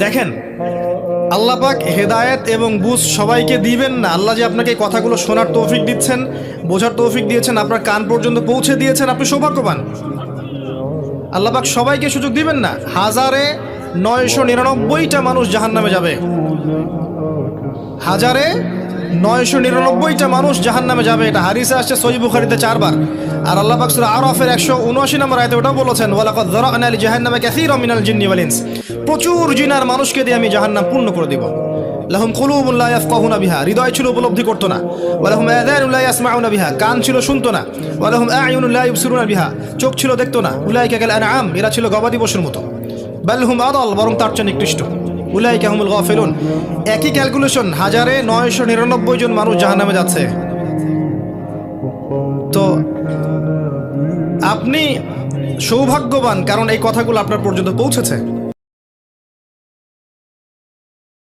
দেখেন, আল্লাহ পাক হেদায়েত এবং বুঝ সবাইকে দিবেন না। আল্লাহ যে আপনাকে এই কথাগুলো শোনার তৌফিক দিচ্ছেন, বোঝার তৌফিক দিয়েছেন, আপনার কান পর্যন্ত পৌঁছে দিয়েছেন, আপনি সৌভাগ্যবান। আল্লাহ পাক সবাইকে সুযোগ দিবেন না। 1999টা মানুষ জাহান্নামে যাবে, 1999টা মানুষ জাহান্নামে যাবে। এটা হাদিসে আসছে সহিহ বুখারীতে 4 বার। আর আল্লাহ পাক সূরা আরাফের 179 নম্বর আয়াতে ওটাও বলেছেন, ওয়ালাকাদ যারা'না লিজাহান্নামা কাসীরাম মিনাল জিন্নি ওয়াল ইনস। প্রচুর জিন আর মানুষকে দিয়ে আমি জাহান্নাম পূর্ণ করে দিব। লাহুম কুলুবুন লা ইয়াফকাহুনা বিহা, হৃদয় ছিল উপলব্ধি করতো না। ওয়া লাহুম আযানুন লা ইয়াসমাউনা বিহা, কান ছিল শুনতো না। ওয়া লাহুম আ'য়ুনুন লা ইবসিরুনা বিহা, চোখ ছিল দেখতো না। উলাইকা কাল আনআম, এরা ছিল গবাদি পশুর মতো। বাল হুম আদাল, বরং তার চেয়ে নিকৃষ্ট। উলাইকা হুমুল গাফিলুন। একই ক্যালকুলেশন, 1999 জন মানুষ জাহান্নামে যাচ্ছে। তো আপনি সৌভাগ্যবান, কারণ এই কথাগুলো আপনার পর্যন্ত পৌঁছেছে।